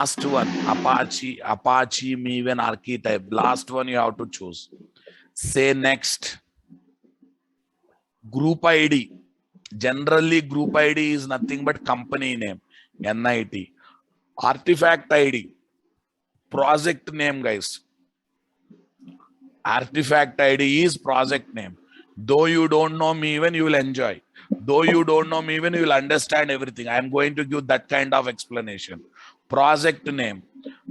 Last one, Apache Maven archetype. Last one you have to choose. Say next. Group ID. Generally, group ID is nothing but company name, NIT. Artifact ID, project name, guys. Artifact ID is project name. Though you don't know me even, you will enjoy. Though you don't know me even, you will understand everything. I am going to give that kind of explanation. Project name,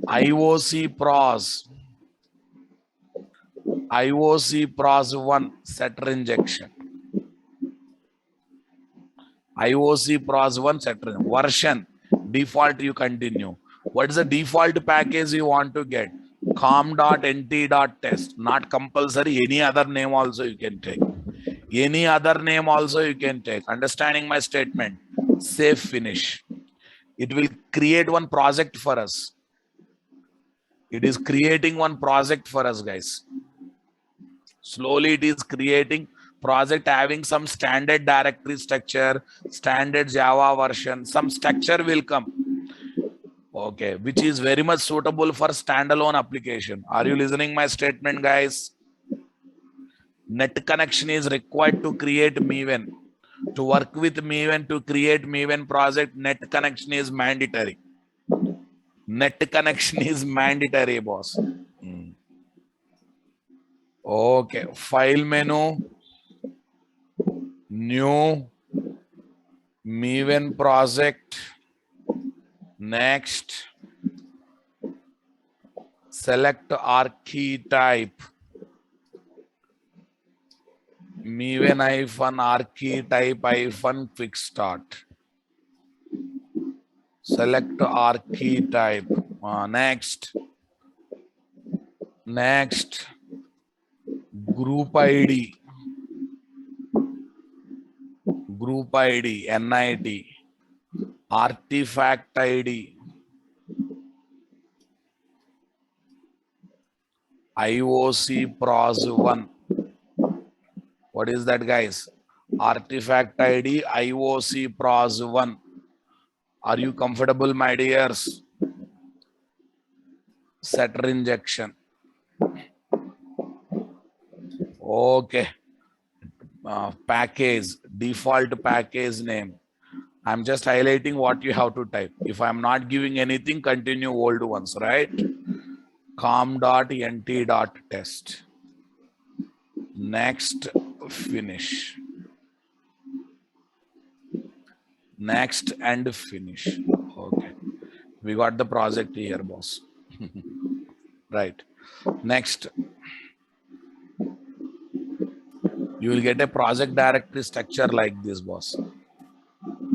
IOC Pros. IOC Pros 1, setter injection. IOC Pros 1, setter version. Default, you continue. What is the default package you want to get? com.nt.test. Not compulsory. Any other name also you can take. Any other name also you can take. Understanding my statement? Save, finish. It will create one project for us. It is creating one project for us, guys. Slowly it is creating project having some standard directory structure, standard Java version, some structure will come. Okay, which is very much suitable for standalone application. Are you listening my statement, guys? Net connection is required to create Maven. To work with Maven, to create Maven project, net connection is mandatory. Net connection is mandatory, boss. Okay, file menu, new Maven project. Next, select archetype. Maven archetype quick start. Select archetype. Next, group ID, NIT, artifact ID, IOC Pros 1. What is that, guys? Artifact ID, IOC Pros 1. Are you comfortable, my dears? Setter injection. Okay. Package, default package name. I'm just highlighting what you have to type. If I'm not giving anything, continue old ones, right? com.nt.test. Next, finish. Next and finish. Okay. We got the project here, boss. Right. Next. You will get a project directory structure like this, boss.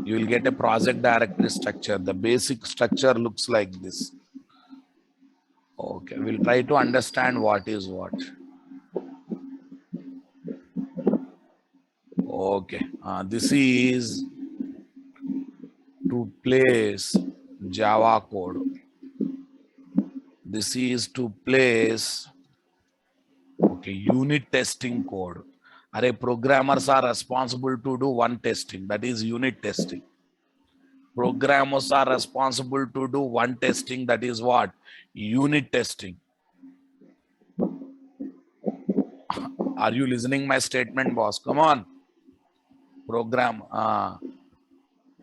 You will get a project directory structure. The basic structure looks like this. Okay, we'll try to understand what is what. Okay, this is to place Java code. This is to place, okay, unit testing code. Array programmers are responsible to do one testing, that is unit testing. Programmers are responsible to do one testing, that is what? Unit testing. Are you listening my statement, boss? Come on. Program.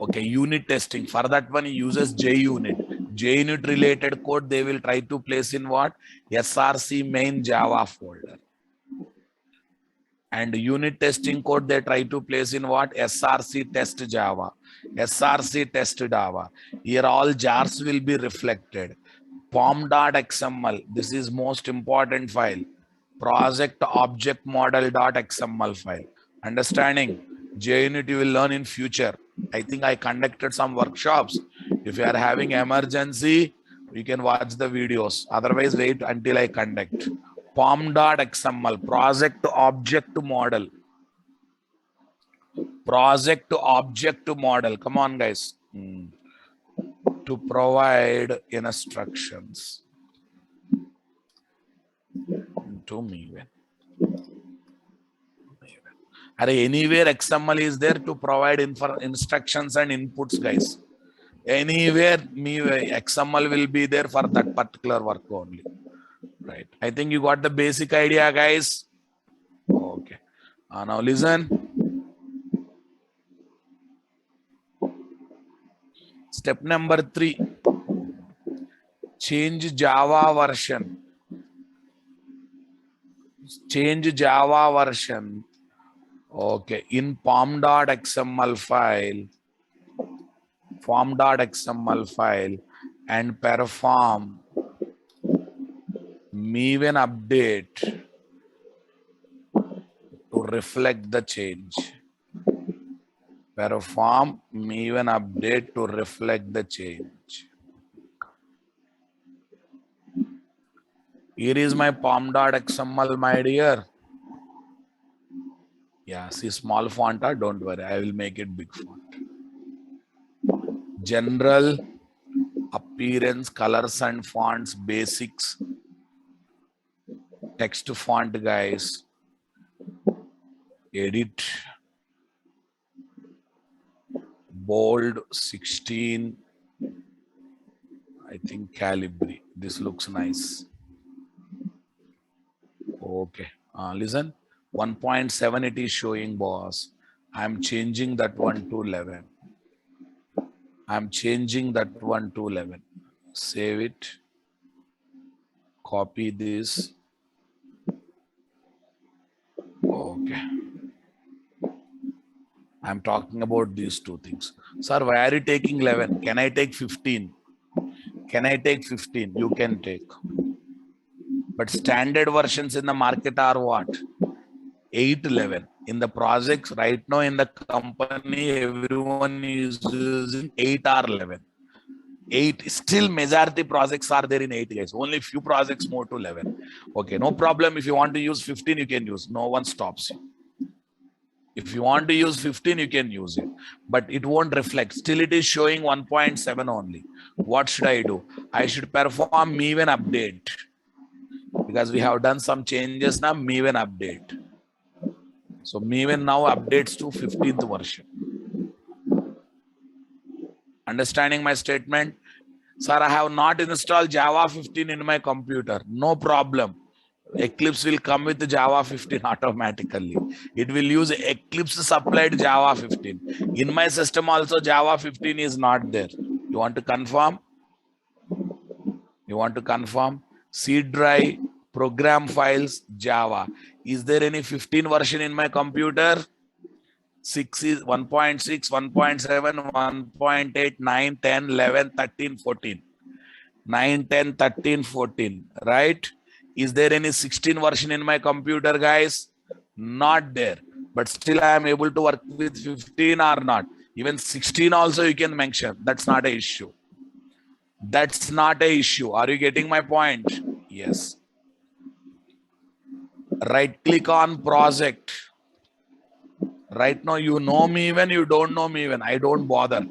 Okay, unit testing. For that one, he uses JUnit. JUnit related code they will try to place in what? SRC main Java folder. And unit testing code they try to place in what? SRC test Java. SRC test Java. Here all jars will be reflected. pom.xml. This is most important file. Project object model.xml file. Understanding? JUnit you will learn in future. I think I conducted some workshops. If you are having emergency, you can watch the videos. Otherwise, wait until I conduct. pom.xml, project object model. Project object model. Come on, guys. To provide instructions to me. Anywhere XML is there to provide instructions and inputs, guys. Anywhere XML will be there for that particular work only. Right. I think you got the basic idea, guys. Okay. Now listen. Step number 3. Change Java version. Change Java version. Okay. In form.xml file, and perform Maven update to reflect the change. Perform Maven update to reflect the change. Here is my pom.xml, my dear. Yeah, see small font, don't worry, I will make it big font. General, appearance, colors and fonts, basics, text font, guys. Edit, bold, 16. I think Calibri. This looks nice. Okay. Listen, 1.7 it is showing, boss. I'm changing that one to 11. I'm changing that one to 11. Save it. Copy this. Okay. I'm talking about these two things. Sir, why are you taking 11? Can I take 15? Can I take 15? You can take. But standard versions in the market are what? 8, 11. In the projects right now in the company, everyone is using 8 or 11. 8. Still majority projects are there in 8, guys. Only few projects more to 11. Okay, no problem. If you want to use 15, you can use. No one stops you. If you want to use 15, you can use it, but it won't reflect. Still, it is showing 1.7 only. What should I do? I should perform Maven update because we have done some changes now. Maven update. So Maven now updates to 15th version. Understanding my statement? Sir, I have not installed Java 15 in my computer. No problem. Eclipse will come with Java 15 automatically. It will use Eclipse supplied Java 15. In my system also Java 15 is not there. You want to confirm? You want to confirm? C drive, program files, Java. Is there any 15 version in my computer? 6 is 1.6, 1.7, 1.8, 9, 10, 11, 13, 14. 9, 10, 13, 14, right? Is there any 16 version in my computer, guys? Not there. But still I am able to work with 15 or not. Even 16 also you can mention. That's not an issue. That's not an issue. Are you getting my point? Yes. Right click on project. Right now you know me even, you don't know me even. I don't bother.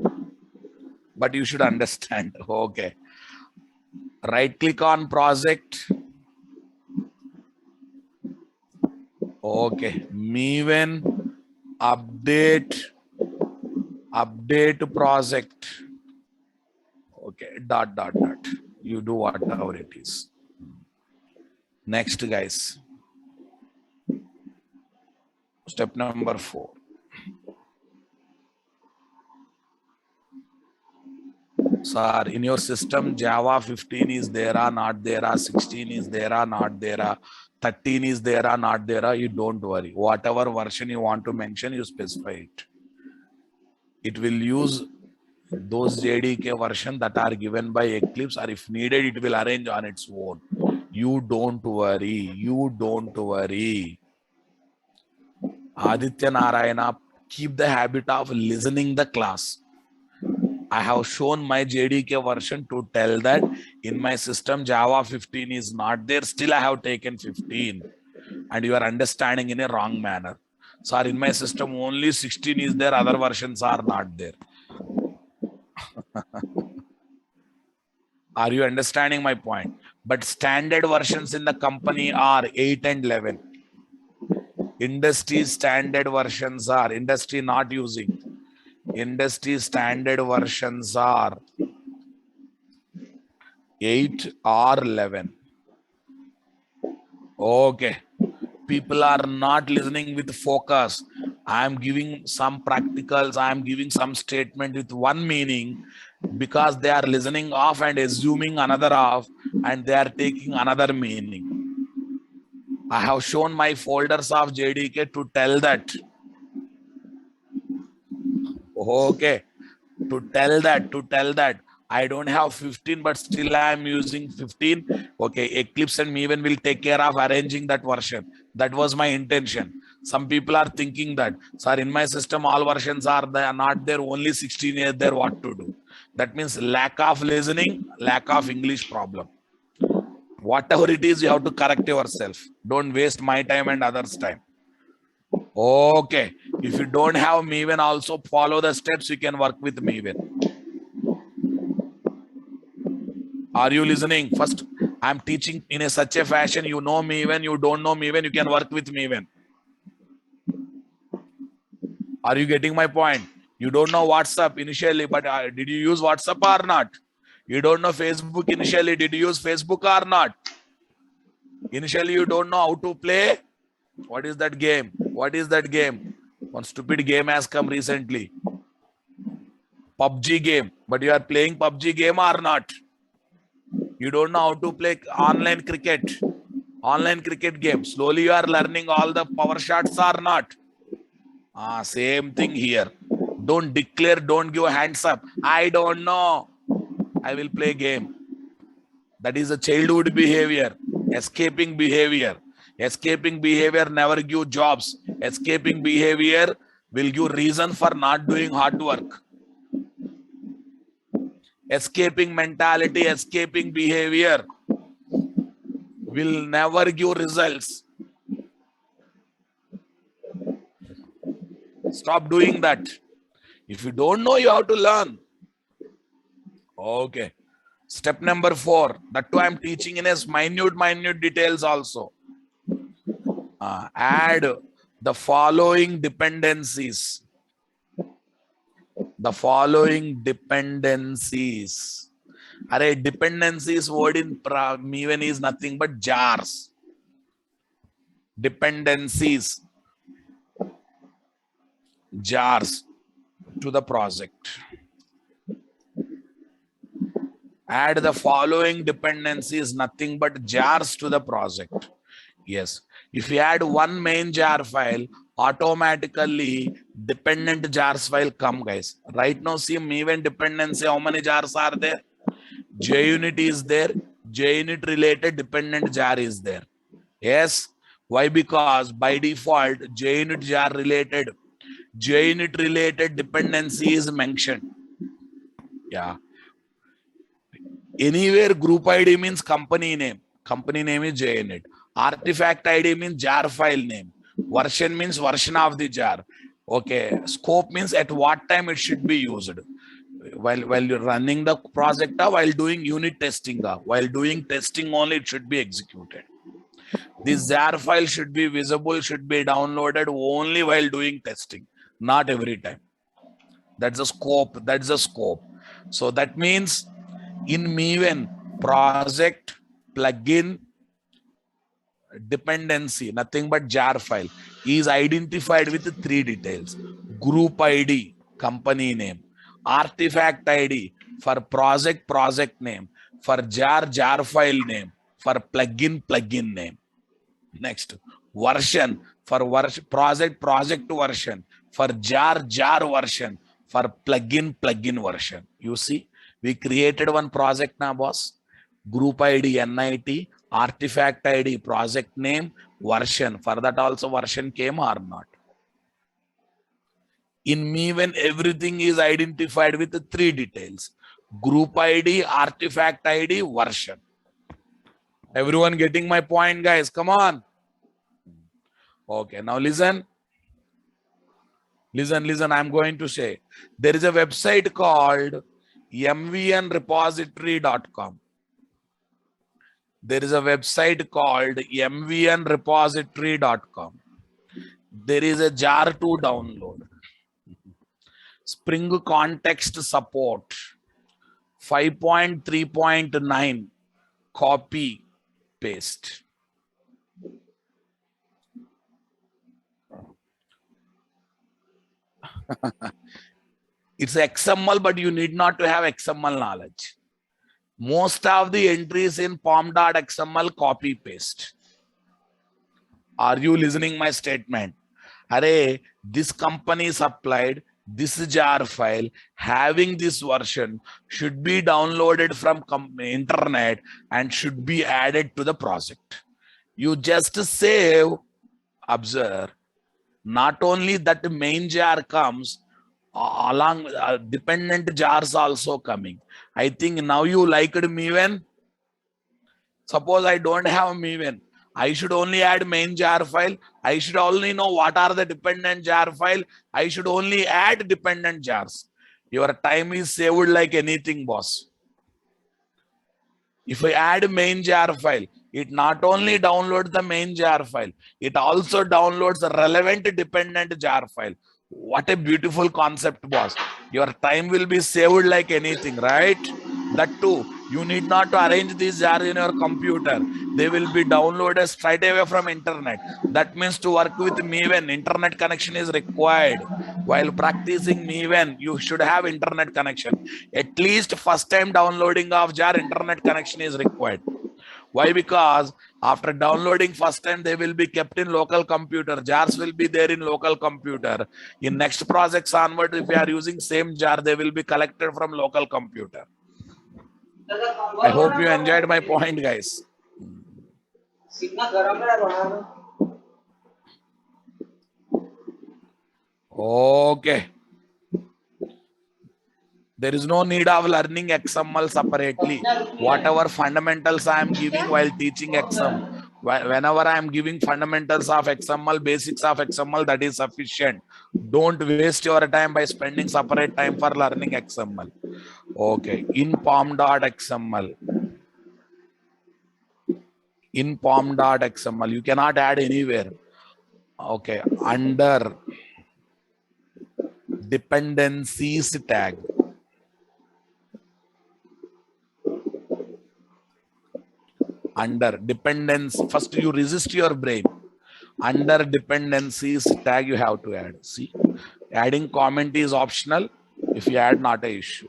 But you should understand. Okay. Right click on project. Okay, Maven update project. Okay, dot. You do whatever it is. Next, guys. Step number 4. Sir, in your system, Java 15 is there or not there, 16 is there or not there, 13 is there or not there, you don't worry. Whatever version you want to mention, you specify it. It will use those JDK version that are given by Eclipse, or if needed, it will arrange on its own. You don't worry. You don't worry. Aditya Narayana, keep the habit of listening the class. I have shown my JDK version to tell that in my system Java 15 is not there. Still, I have taken 15, and you are understanding in a wrong manner. So, in my system only 16 is there. Other versions are not there. Are you understanding my point? But standard versions in the company are 8 and 11. Industry standard versions are industry not using. Industry standard versions are 8 or 11. Okay. People are not listening with focus. I am giving some practicals. I am giving some statement with one meaning because they are listening off and assuming another off, and they are taking another meaning. I have shown my folders of JDK to tell that. Okay. To tell that I don't have 15, but still I am using 15. Okay, Eclipse and Maven will take care of arranging that version. That was my intention. Some people are thinking that, sir, in my system all versions are there, not there, only 16 is there, what to do? That means lack of listening, lack of English problem. Whatever it is, you have to correct yourself. Don't waste my time and others' time. Okay, if you don't have Maven, also follow the steps. You can work with Maven. Are you listening? First, I'm teaching in such a fashion. You know me when you don't know me when you can work with me when. Are you getting my point? You don't know WhatsApp initially, but did you use WhatsApp or not? You don't know Facebook initially. Did you use Facebook or not? Initially, you don't know how to play. What is that game? What is that game? One stupid game has come recently. PUBG game. But you are playing PUBG game or not? You don't know how to play online cricket. Online cricket game. Slowly you are learning all the power shots or not. Same thing here. Don't declare, don't give hands up. I don't know. I will play game. That is a childhood behavior. Escaping behavior. Escaping behavior never give jobs. Escaping behavior will give reason for not doing hard work. Escaping mentality, escaping behavior will never give results. Stop doing that. If you don't know, you have to learn. Okay. Step number 4. That too I am teaching in as minute details also. Add the following dependencies. The following dependencies. Array dependencies word in Maven is nothing but jars. Dependencies. Jars to the project. Add the following dependencies, nothing but jars to the project. Yes. If you add one main jar file, automatically dependent jars file come, guys. Right now, see Maven dependency, how many jars are there? JUnit is there. JUnit related dependent jar is there. Yes. Why? Because by default, JUnit jar related dependency is mentioned. Yeah. Anywhere group ID means company name. Company name is JUnit. Artifact ID means jar file name. Version means version of the jar. Okay. Scope means at what time it should be used. While you're running the project, while doing unit testing, while doing testing only it should be executed. This jar file should be visible, should be downloaded only while doing testing, not every time. That's the scope. That's the scope. So that means in Maven, project, plugin, dependency, nothing but jar file, is identified with 3 details. Group ID, company name. Artifact ID for project name. For jar file name. For plugin name. Next, version for project version. For jar version. For plugin version. You see, we created one project now, boss. Group ID, NIT, artifact ID, project name, version. For that also version came or not. In Maven, everything is identified with 3 details. Group ID, artifact ID, version. Everyone getting my point, guys? Come on. Okay, now listen. Listen, I'm going to say. There is a website called mvnrepository.com. There is a website called mvnrepository.com. There is a jar to download. Spring context support 5.3.9 copy paste. It's XML, but you need not to have XML knowledge. Most of the entries in pom.xml copy paste. Are you listening my statement? Array, this company supplied this jar file having this version should be downloaded from internet and should be added to the project. You just save, observe, not only that main jar comes, along dependent jars also coming. I think now you liked Maven. Suppose I don't have Maven, I should only add main jar file. I should only know what are the dependent jar file. I should only add dependent jars. Your time is saved like anything, boss. If I add main jar file, it not only downloads the main jar file, it also downloads the relevant dependent jar file. What a beautiful concept, boss. Your time will be saved like anything, right? That too, you need not to arrange these jars in your computer. They will be downloaded straight away from internet. That means to work with Maven, internet connection is required. While practicing Maven, you should have internet connection. At least first time downloading of jar, internet connection is required. Why? Because after downloading first time, they will be kept in local computer. Jars will be there in local computer. In next projects onward, if you are using same jar, they will be collected from local computer. I hope you enjoyed my point, guys. Okay. There is no need of learning XML separately. Whatever fundamentals I am giving while teaching XML, whenever I am giving fundamentals of XML, basics of XML, that is sufficient. Don't waste your time by spending separate time for learning XML. Okay, in pom.xml. In pom.xml, you cannot add anywhere. Okay, under dependencies tag. Under dependence, first you resist your brain. Under dependencies tag you have to add. See, adding comment is optional. If you add, not a issue.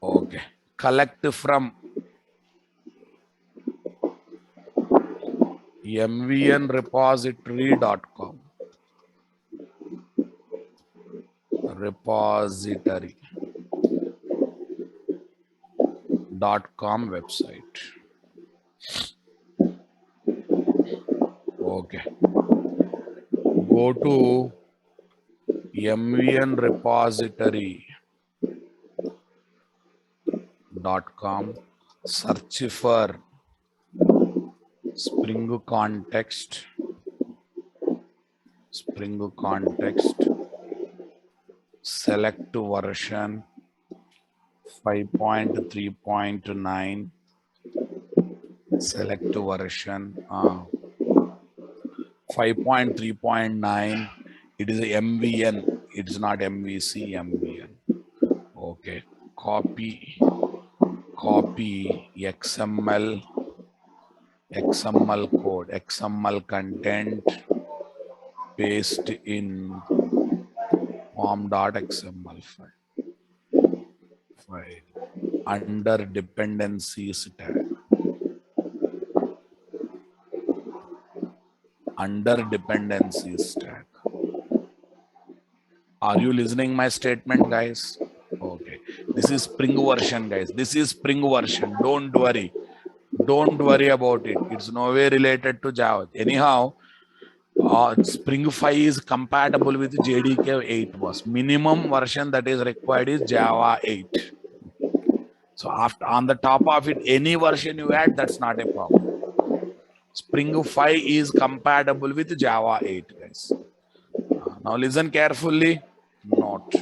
Okay, collect from mvnrepository.com. repository.com website. Okay, go to mvnrepository.com, search for Spring context, select version 5.3.9, select version 5.3.9. It is a MVN, it is not MVC, MVN. Okay, copy XML code, XML content, paste in pom.xml file under dependencies tab. Under dependencies tag. Are you listening my statement, guys? Okay, this is Spring version, guys. This is Spring version. Don't worry. Don't worry about it. It's no way related to Java. Anyhow, Spring 5 is compatible with JDK 8 was. Minimum version that is required is Java 8. So after on the top of it, any version you add, that's not a problem. Spring 5 is compatible with Java 8, guys. Now listen carefully. Note.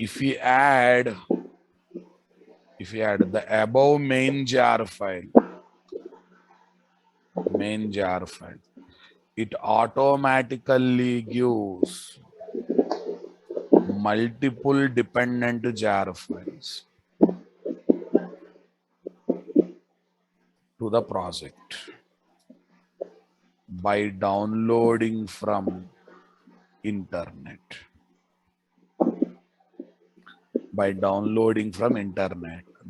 if we add the above main jar file, it automatically gives multiple dependent jar files to the project by downloading from internet.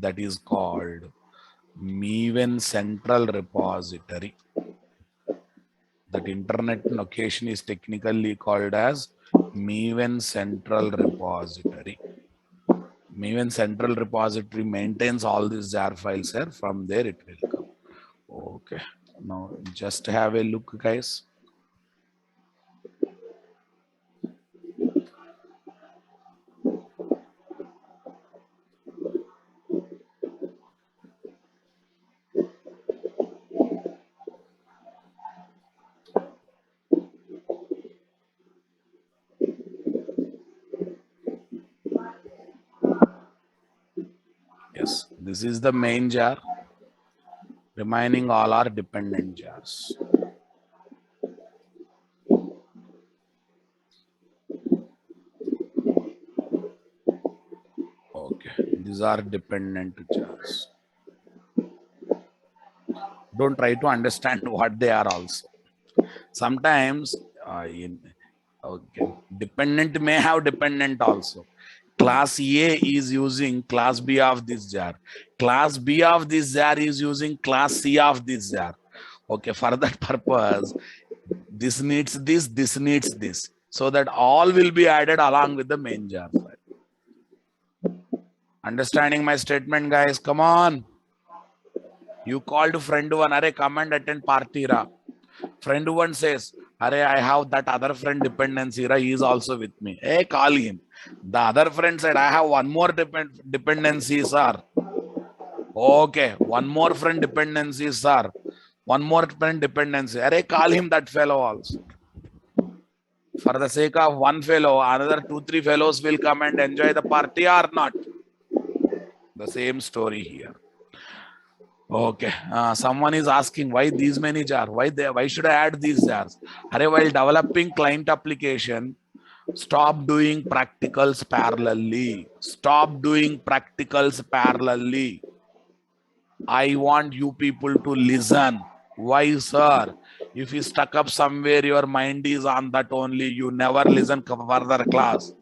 That is called Maven Central Repository. That internet location is technically called as Maven Central Repository. Maven Central Repository maintains all these jar files here. From there it will come. Okay. Now just have a look, guys. Yes, this is the main jar. Remaining all are dependent jars. Okay, these are dependent jars. Don't try to understand what they are also. Sometimes okay, dependent may have dependent also. Class A is using class B of this jar. Class B of this jar is using class C of this jar. Okay, for that purpose, this needs this, so that all will be added along with the main jar file. Understanding my statement, guys? Come on. You called friend one, array come and attend party ra. Friend one says, array I have that other friend dependency ra, he is also with me. Hey, call him. The other friend said, I have one more dependency, sir. Okay, one more friend dependency, sir. One more friend dependency. Array, call him that fellow also. For the sake of one fellow, another 2-3 fellows will come and enjoy the party or not. The same story here. Okay, someone is asking why these many jars? Why should I add these jars? Array, while developing client application, stop doing practicals parallelly. Stop doing practicals parallelly. I want you people to listen. Why, sir? If you stuck up somewhere, your mind is on that only. You never listen further class.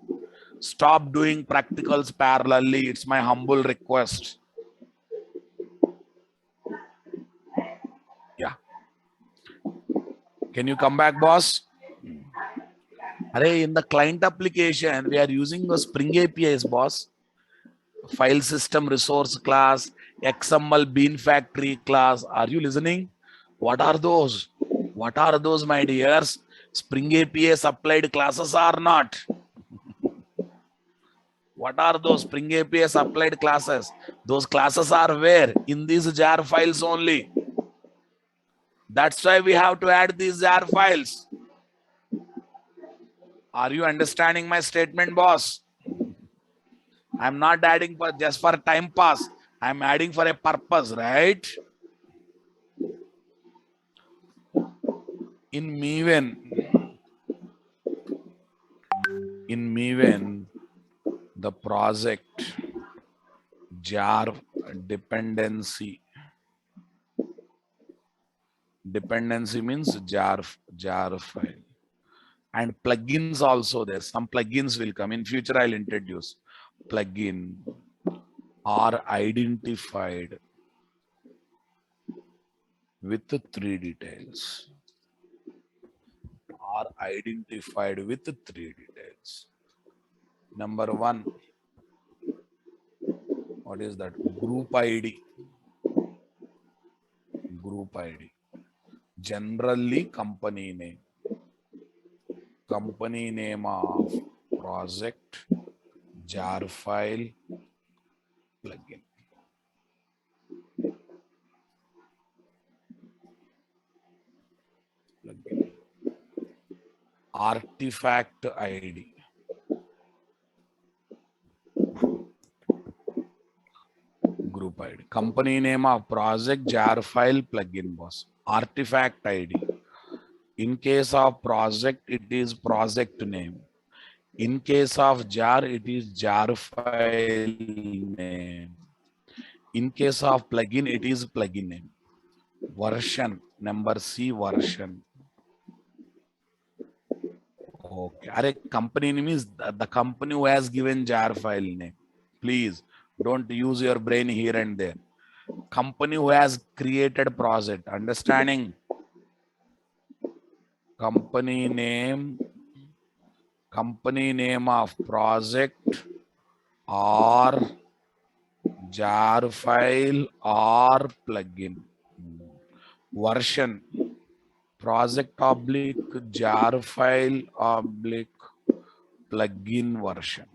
Stop doing practicals parallelly. It's my humble request. Yeah. Can you come back, boss? Array, in the client application, we are using the Spring APIs, boss. File system resource class, XML bean factory class. Are you listening? What are those? What are those, my dears? Spring API applied classes are not. What are those Spring API applied classes? Those classes are where? In these jar files only. That's why we have to add these jar files. Are you understanding my statement, boss? I'm not adding for just for time pass. I'm adding for a purpose, right? In Maven, the project jar dependency means jar file, and plugins also there. Some plugins will come in future. I'll introduce plugin are identified with 3 details. Are identified with 3 details. Number 1, what is that? Group ID. Group ID. Generally company name. Company name of project jar file plugin. Artifact ID. Company name of project jar file plugin boss. Artifact ID. In case of project, it is project name. In case of jar, it is jar file name. In case of plugin, it is plugin name. Version, number C version. Okay. Are company name is the company who has given jar file name. Please don't use your brain here and there. Company who has created project. Understanding? Company name of project or jar file or plugin. Version project oblique jar file oblique plugin version.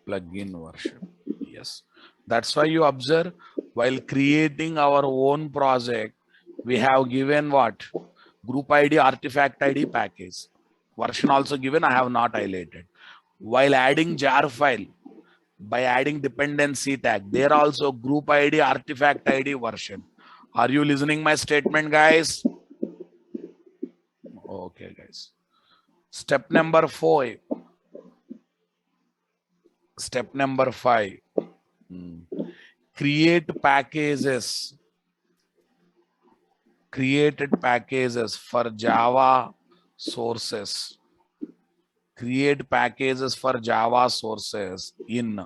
Plugin version. Yes, that's why you observe while creating our own project, we have given what? Group ID, artifact ID, package. Version also given, I have not highlighted. While adding jar file, by adding dependency tag, there also group ID, artifact ID, version. Are you listening my statement, guys? Okay, guys. Step number 4. Step number 5. Create packages. Created packages for Java sources. Create packages for Java sources in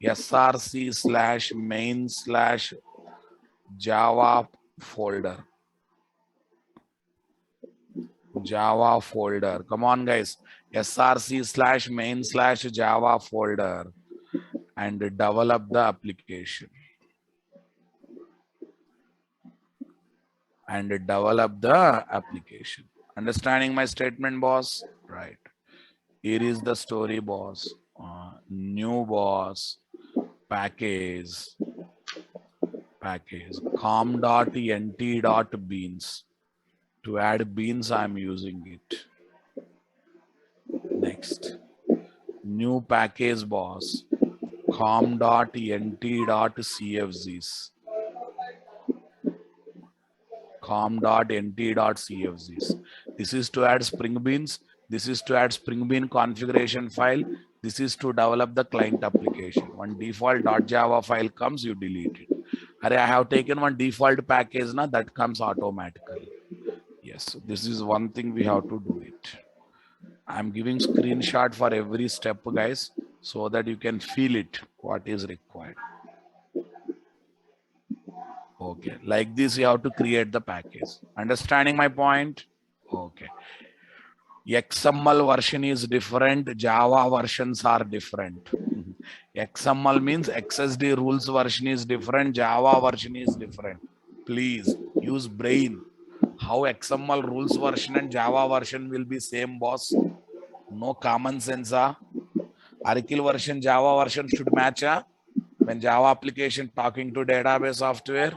src/main/Java folder. Java folder. Come on, guys. src/main/Java folder and develop the application. And develop the application. Understanding my statement, boss? Right. Here is the story, boss. New boss. Package com.nt.beans. To add beans, I'm using it. Next, new package, boss. com.nt.cfgs. com.nt.cfgs. This is to add Spring Beans. This is to add Spring Bean configuration file. This is to develop the client application. One default .java file comes, you delete it. I have taken one default package now, that comes automatically. Yes, this is one thing we have to do it. I'm giving screenshot for every step, guys, so that you can feel it, what is required. Okay, like this, you have to create the package. Understanding my point? Okay. XML version is different, Java versions are different. XML means XSD rules version is different, Java version is different. Please use brain. How XML rules version and Java version will be same, boss? No common sense. Oracle version, Java version should match. When Java application talking to database software,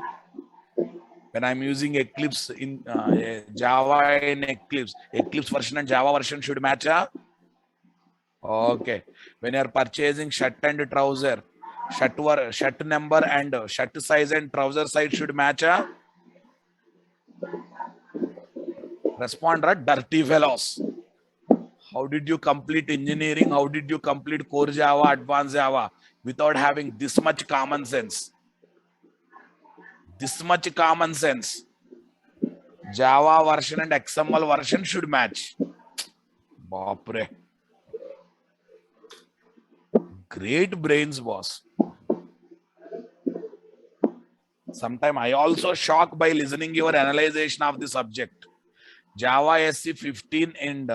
when I'm using Eclipse in Java in Eclipse version and Java version should match. Okay. When you're purchasing shirt and trouser, shirt number and shirt size and trouser size should match. Respond, dirty fellows. How did you complete engineering? How did you complete core Java, advanced Java without having this much common sense? This much common sense. Java version and XML version should match. Bapre. Great brains, boss. Sometimes I also shocked by listening your analyzation of the subject. Java SC 15 and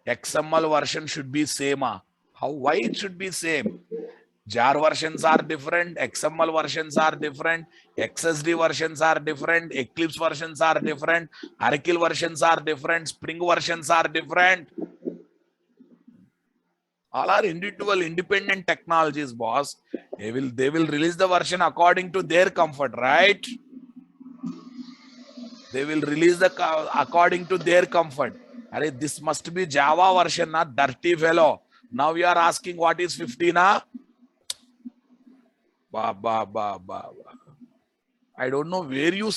XML version should be same. How? Why it should be same? Jar versions are different, XML versions are different, XSD versions are different, Eclipse versions are different, Oracle versions are different, Spring versions are different. All are individual independent technologies, boss. They will release the version according to their comfort, right? They will release according to their comfort. This must be Java version, not dirty fellow. Now you are asking what is 15, huh? I don't know where you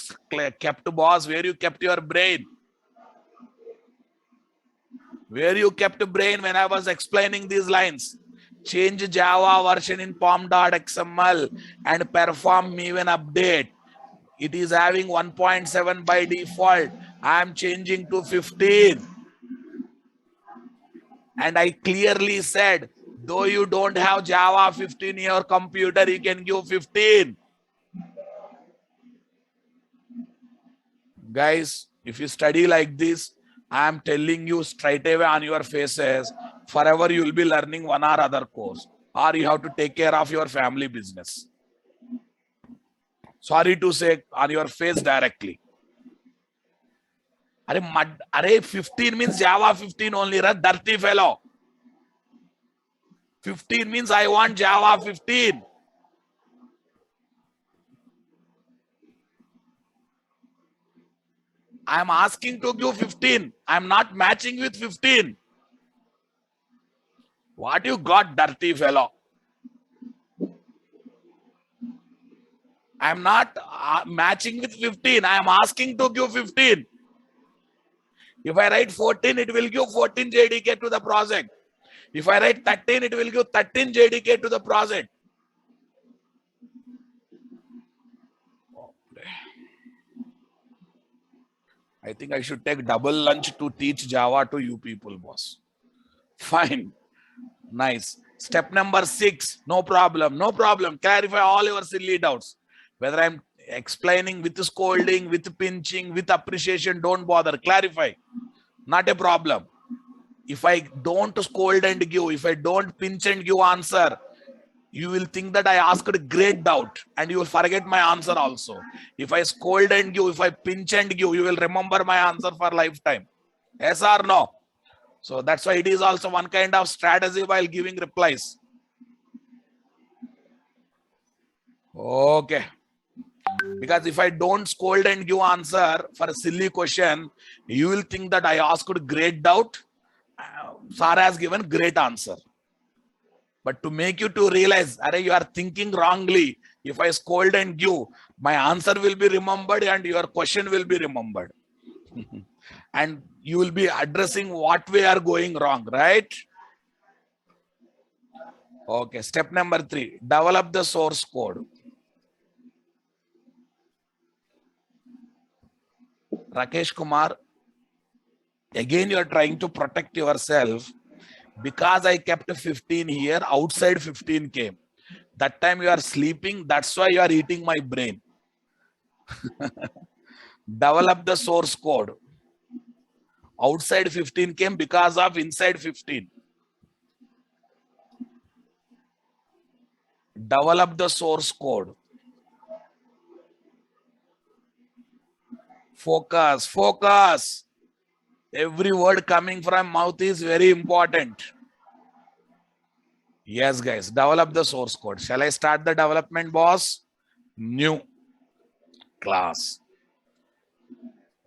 kept, boss, where you kept your brain. Where you kept brain when I was explaining these lines. Change Java version in pom.xml and perform Maven update. It is having 1.7 by default. I am changing to 15. And I clearly said, though you don't have Java 15 in your computer, you can give 15. Guys, if you study like this, I am telling you straight away on your faces, forever you will be learning one or other course, or you have to take care of your family business. Sorry to say, on your face directly. Are 15 means Java 15 only, right? Dirty fellow. 15 means I want Java 15. I am asking to give 15. I am not matching with 15. What you got, dirty fellow? I am not matching with 15. I am asking to give 15. If I write 14, it will give 14 JDK to the project. If I write 13, it will give 13 JDK to the project. I think I should take double lunch to teach Java to you people, boss. Fine. Nice. Step number 6. No problem. No problem. Clarify all your silly doubts. Whether I'm explaining with scolding, with pinching, with appreciation, don't bother. Clarify. Not a problem. If I don't scold and give, if I don't pinch and give answer, you will think that I asked a great doubt and you will forget my answer also. If I scold and give, if I pinch and give, you will remember my answer for lifetime. Yes or no? So that's why it is also one kind of strategy while giving replies. Okay. Because if I don't scold and give answer for a silly question, you will think that I asked a great doubt. Sir has given great answer. But to make you to realize, Are, you are thinking wrongly. If I scold and give, my answer will be remembered and your question will be remembered. And you will be addressing what we are going wrong, right? Okay, step number 3, develop the source code. Rakesh Kumar, again you are trying to protect yourself. Because I kept 15 here, outside 15 came. That time you are sleeping, that's why you are eating my brain. Develop the source code. Outside 15 came because of inside 15. Develop the source code. Focus, focus. Every word coming from mouth is very important. Yes, guys, develop the source code. Shall I start the development, boss? New class.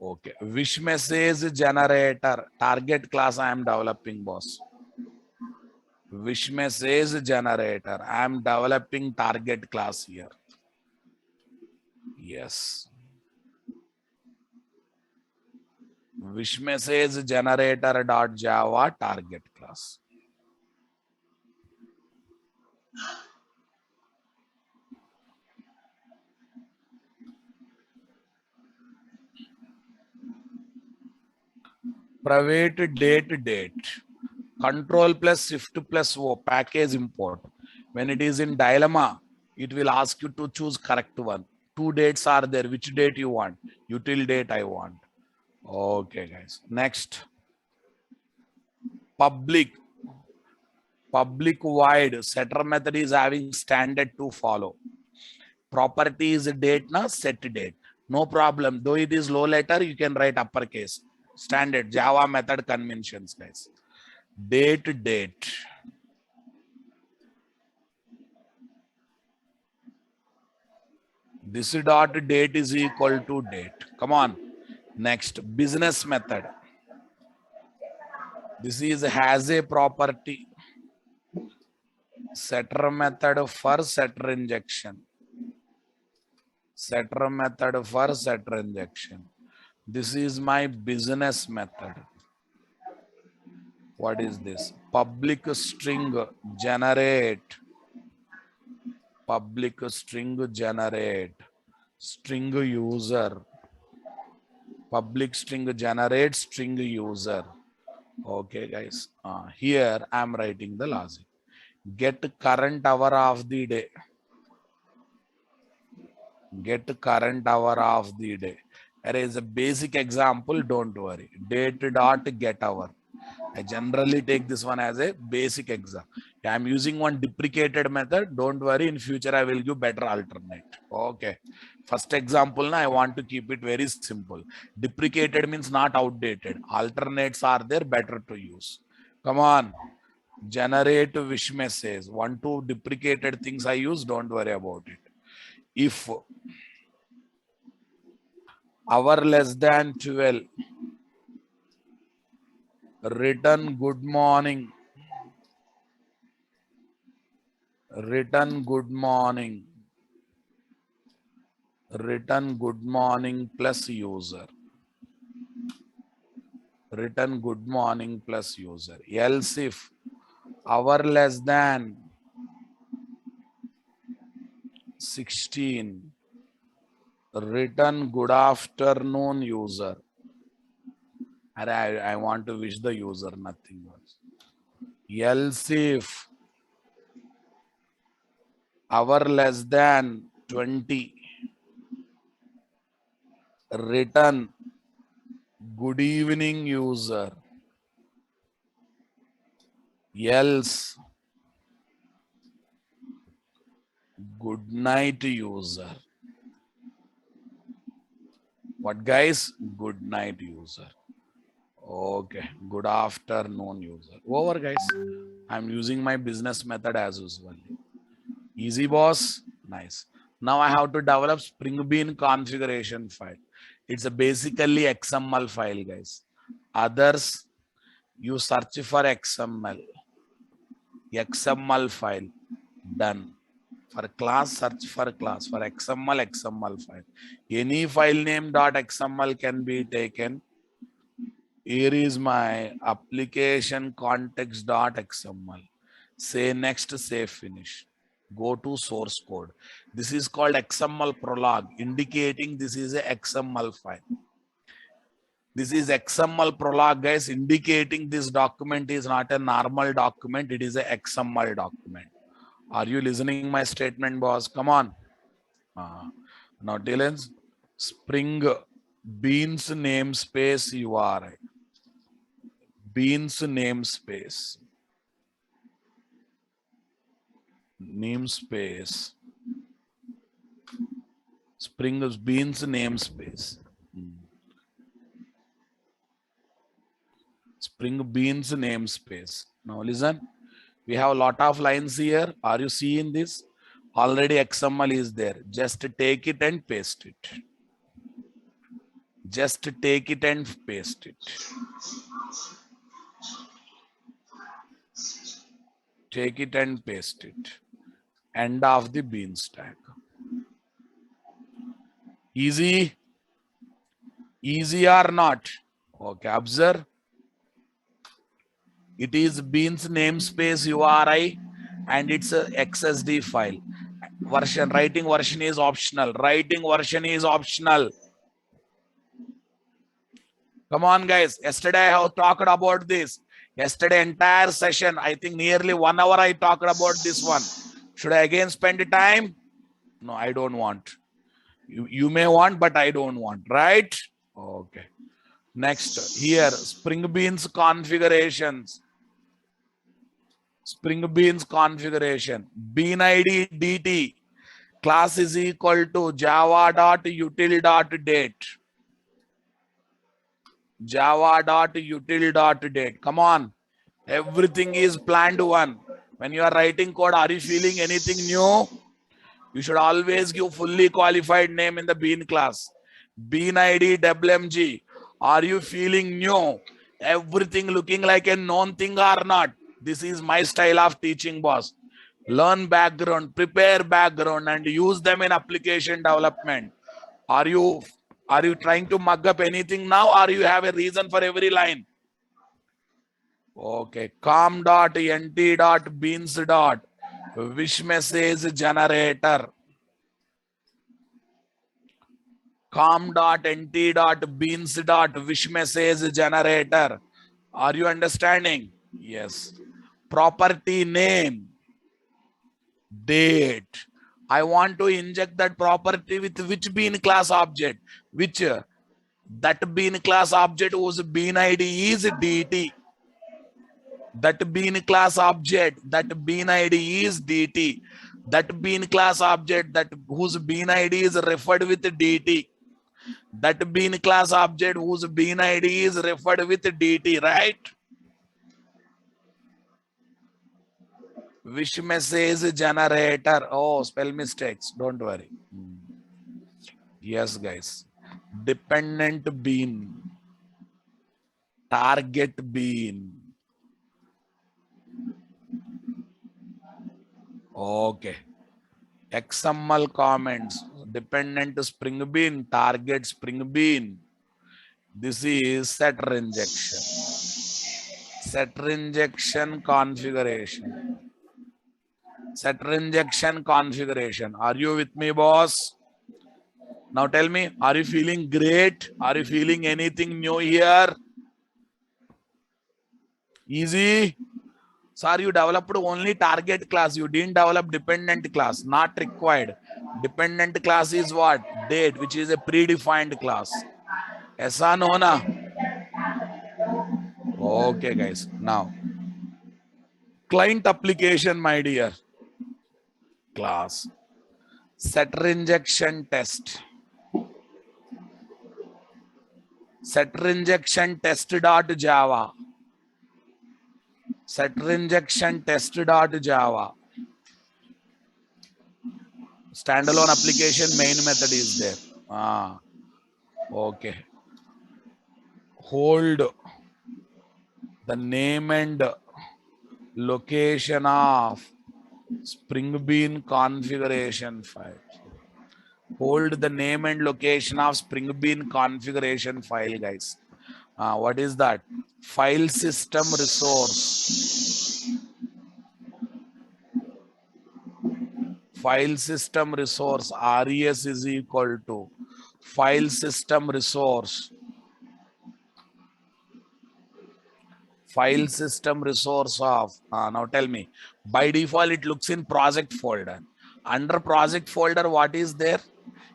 Okay, wish message generator. Target class I am developing, boss. Wish message generator. I am developing target class here. Yes. Wish message generator.java target class. Private date. Control plus shift plus O, package import. When it is in dilemma, it will ask you to choose correct one. 2 dates are there. Which date you want? Util date I want. Okay, guys. Next. Public void. Setter method is having standard to follow. Property is date na set date. No problem. Though it is low letter, you can write uppercase. Standard Java method conventions, guys. Date. This dot date is equal to date. Come on. Next, business method. This is has a property. Setter method for setter injection. Setter method for setter injection. This is my business method. What is this? Public string generate. Public string generate. String user. Public string generate string user. Okay, guys. Here I am writing the logic. Get current hour of the day. Get current hour of the day. There is a basic example, don't worry. Date dot get hour. I generally take this one as a basic exam. I'm using one deprecated method. Don't worry, in future I will give better alternate. Okay. First example, I want to keep it very simple. Deprecated means not outdated. Alternates are there, better to use. Come on. Generate wish message. One, two deprecated things I use, don't worry about it. If hour less than 12, return good morning. Return good morning. Return good morning plus user. Return good morning plus user. Else if hour less than 16, return good afternoon user. I want to wish the user nothing else. Else if hour less than 20, return good evening user. Else good night user. What guys? Good night user. Okay, good afternoon user. Over guys. I'm using my business method as usual. Easy boss. Nice. Now I have to develop Spring Bean configuration file. It's a basically XML file, guys. Others, you search for XML. XML file. Done. For class, search for class. For XML, XML file. Any file name .xml can be taken. Here is my application context.xml. Say next, say finish. Go to source code. This is called XML prologue, indicating this is a XML file. This is XML prologue, guys, indicating this document is not a normal document. It is a XML document. Are you listening my statement, boss? Come on. Now, Dylan, Spring Beans namespace URI. Beans namespace. Namespace. Spring Beans namespace. Spring Beans namespace. Now listen, we have a lot of lines here. Are you seeing this? Already XML is there. Just take it and paste it. Just take it and paste it. Take it and paste it. End of the bean stack. Easy? Easy or not? Okay, observe. It is beans namespace URI and it's a XSD file. Version, writing version is optional. Writing version is optional. Come on, guys. Yesterday I have talked about this. Yesterday entire session, I think nearly 1 hour I talked about this one. Should I again spend the time? No, I don't want. You may want, but I don't want, right? Okay. Next, here, Spring Beans configurations. Spring Beans configuration. Bean ID DT. Class is equal to java.util.date. Java.util.date. Come on. Everything is planned one. When you are writing code, are you feeling anything new? You should always give fully qualified name in the Bean class. Bean ID WMG. Are you feeling new? Everything looking like a known thing or not? This is my style of teaching, boss. Learn background, prepare background, and use them in application development. Are you trying to mug up anything now, or you have a reason for every line? Okay. Com dot nt dot beans dot wish message generator. Com dot nt dot beans dot wish message generator. Are you understanding? Yes. Property name, date. I want to inject that property with which bean class object? Which that bean class object whose bean ID is dt. That bean class object, that bean ID is dt. That bean class object that whose bean ID is referred with dt. That bean class object whose bean ID is referred with dt, right? Wish message generator. Oh, spell mistakes. Don't worry. Yes, guys. Dependent bean. Target bean. Okay. XML comments. Dependent spring bean. Target spring bean. This is setter injection. Setter injection configuration. Setter injection configuration. Are you with me, boss? Now tell me, are you feeling great? Are you feeling anything new here? Easy? Sir, you developed only target class. You didn't develop dependent class. Not required. Dependent class is what? Date, which is a predefined class. Aisa no na? Okay, guys. Now, client application, my dear. Class. Setter injection test. Setter injection test dot Java. Setter injection test dot Java. Standalone application main method is there. Okay. Hold the name and location of Spring Bean configuration file. Hold the name and location of Spring Bean configuration file, guys. What is that? File system resource. File system resource, RES is equal to file system resource. File system resource of, now tell me, by default it looks in project folder. Under project folder, what is there?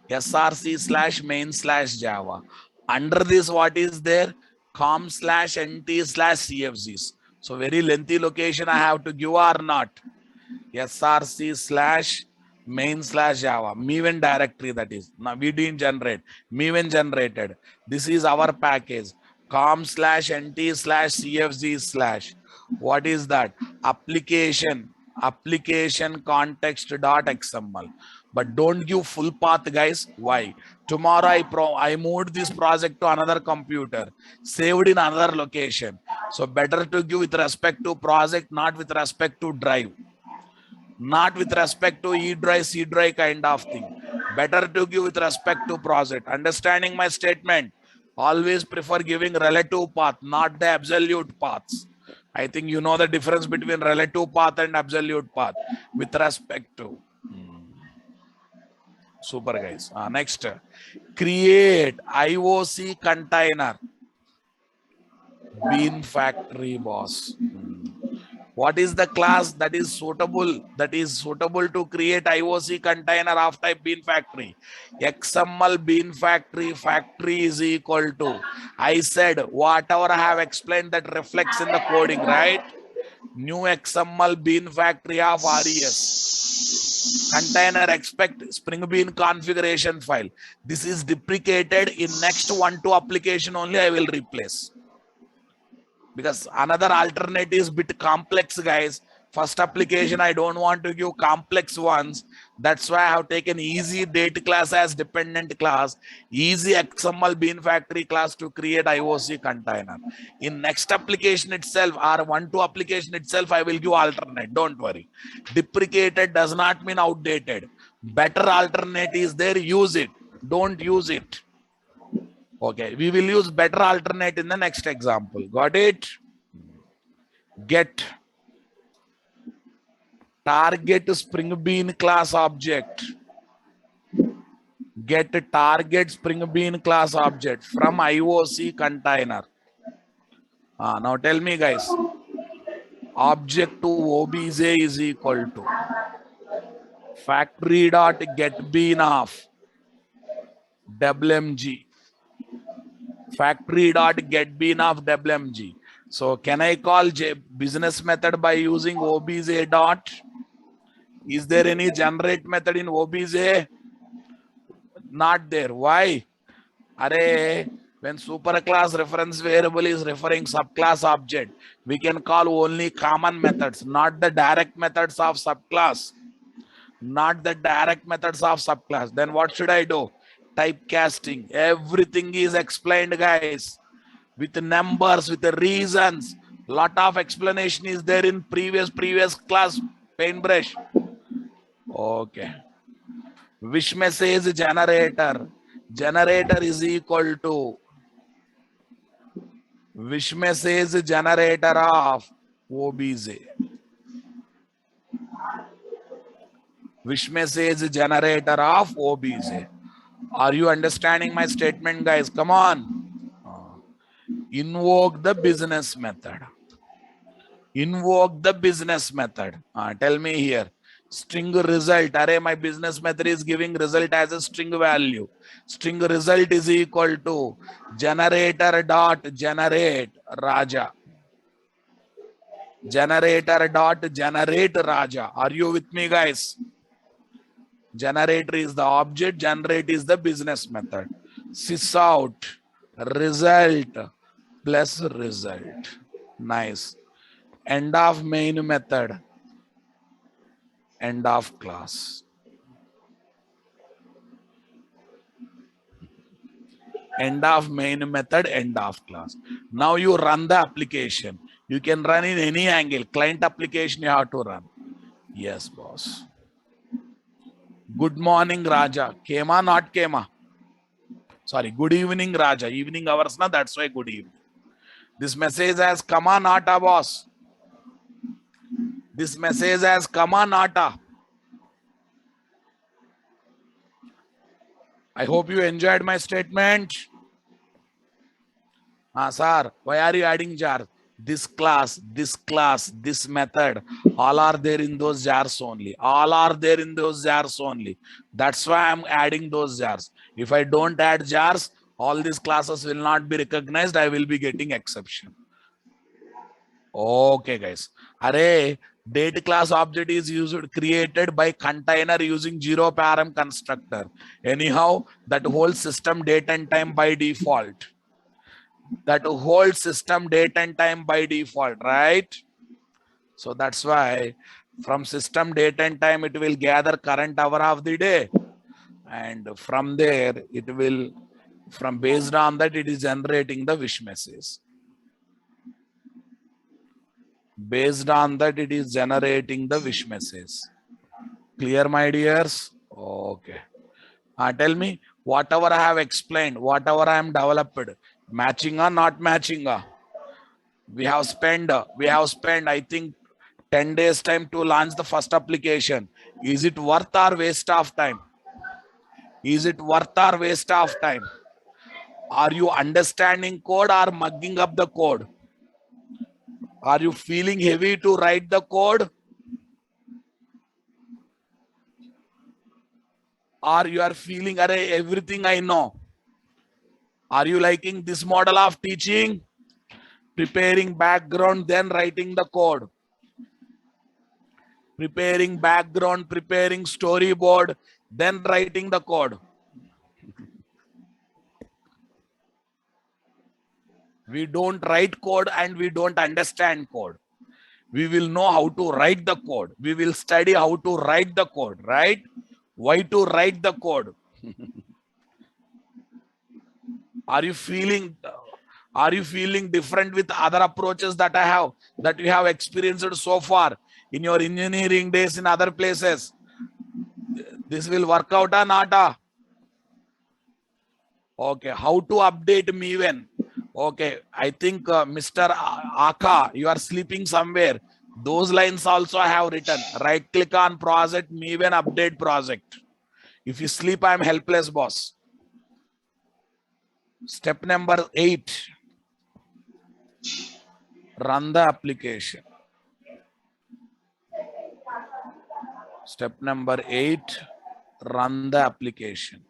src/main/java. Under this, what is there? com/nt/cfgs. So very lengthy location I have to give or not? src/main/java. Maven directory, that is. Now we didn't generate. Maven generated. This is our package. com/nt/cfg/. What is that? Application context.xml. But don't give full path, guys. Why? Tomorrow I moved this project to another computer, saved in another location. So better to give with respect to project, not with respect to drive. Not with respect to E drive, C drive kind of thing. Better to give with respect to project. Understanding my statement? Always prefer giving relative path, not the absolute paths. I think you know the difference between relative path and absolute path with respect to. Super, guys. Next, create IOC container. Bean factory, boss. What is the class that is suitable to create IOC container of type bean factory? XML bean factory is equal to, I said whatever I have explained that reflects in the coding, right? New XML bean factory of RES. Container expect Spring Bean configuration file. This is deprecated. In next 1-2 application only I will replace. Because another alternative is bit complex, guys. First application, I don't want to give complex ones. That's why I have taken easy date class as dependent class, easy XML bean factory class to create IOC container. In next application itself, or 1-2 application itself, I will give alternate. Don't worry. Deprecated does not mean outdated. Better alternate is there, use it. Don't use it. Okay, we will use better alternate in the next example. Got it? Get target spring bean class object. Get target spring bean class object from IOC container. Now tell me, guys, object to obj is equal to factory dot get bean of WMG. Factory dot get bean of WMG. So can I call business method by using obj dot? Is there any generate method in obj? Not there. Why? Array, when superclass reference variable is referring subclass object, we can call only common methods, not the direct methods of subclass. Not the direct methods of subclass. Then what should I do? Typecasting. Everything is explained, guys, with numbers, with the reasons. Lot of explanation is there in previous class paintbrush. Okay. Wish message generator. Generator is equal to wish message generator of obj. Wish message generator of obj. Are you understanding my statement, guys? Come on. Invoke the business method. Invoke the business method. Tell me here. String result. Array, my business method is giving result as a string value. String result is equal to generator dot generate Raja. Generator dot generate Raja. Are you with me, guys? Generator is the object, generate is the business method. Sys out result plus result. Nice. End of main method. End of class. End of main method, end of class. Now you run the application. You can run in any angle. Client application you have to run. Yes, boss. Good morning, Raja. Kema, not Kema. Sorry, good evening, Raja. Evening hours, na, that's why good evening. This message has Kama, Nata, boss. This message has Kama, Nata. I hope you enjoyed my statement. Sir, why are you adding jar? This class, this method, all are there in those jars only. All are there in those jars only. That's why I'm adding those jars. If I don't add jars, all these classes will not be recognized. I will be getting exception. Okay, guys. Array, date class object is created by container using zero param constructor. Anyhow, that whole system date and time by default. That whole system date and time by default, right? So that's why from system date and time, it will gather current hour of the day. And from there, it will, from based on that, it is generating the wish message. Based on that, it is generating the wish message. Clear, my dears? Okay. Tell me, whatever I have explained, whatever I am developed, matching or not matching? We have spent, I think, 10 days time to launch the first application. Is it worth or waste of time? Is it worth or waste of time? Are you understanding code or mugging up the code? Are you feeling heavy to write the code? Or you are feeling, array, everything I know? Are you liking this model of teaching? Preparing background, then writing the code. Preparing background, preparing storyboard, then writing the code. We don't write code and we don't understand code. We will know how to write the code. We will study how to write the code, right? Why to write the code? Are you feeling different with other approaches that you have experienced so far in your engineering days in other places? This will work out or not? Okay, how to update Maven? Okay, I think Mr. Aka, you are sleeping somewhere. Those lines also I have written. Right click on project, Maven update project. If you sleep, I am helpless, boss. Step number 8. Run the application. Step number 8. Run the application.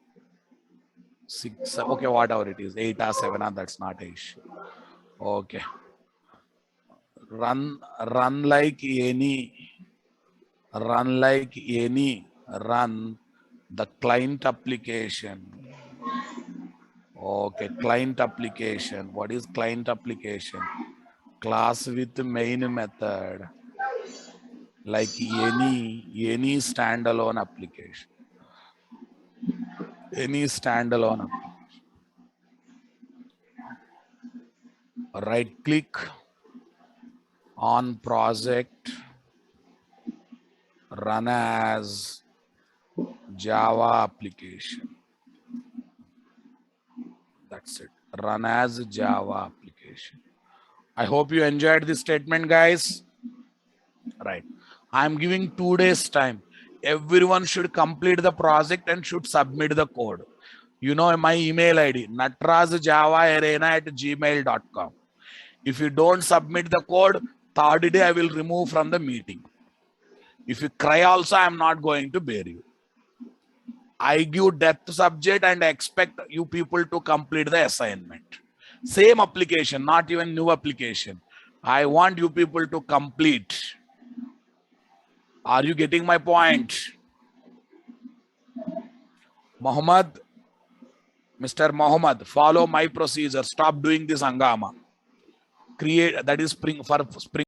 6, okay, whatever it is, 8 or 7, that's not an issue. Okay. Run like any. Run the client application. Okay, client application. What is client application? Class with main method, like any standalone application. Any standalone application. Right click on project, run as Java application. That's it. Run as Java application. I hope you enjoyed this statement, guys. Right. I'm giving 2 days time. Everyone should complete the project and should submit the code. You know my email ID, natrajjavaarena@gmail.com. If you don't submit the code, third day I will remove from the meeting. If you cry also, I'm not going to bear you. I give death subject and expect you people to complete the assignment. Same application, not even new application. I want you people to complete. Are you getting my point? Muhammad, Mr. Muhammad, follow my procedure. Stop doing this hangama. Create, that is spring for spring.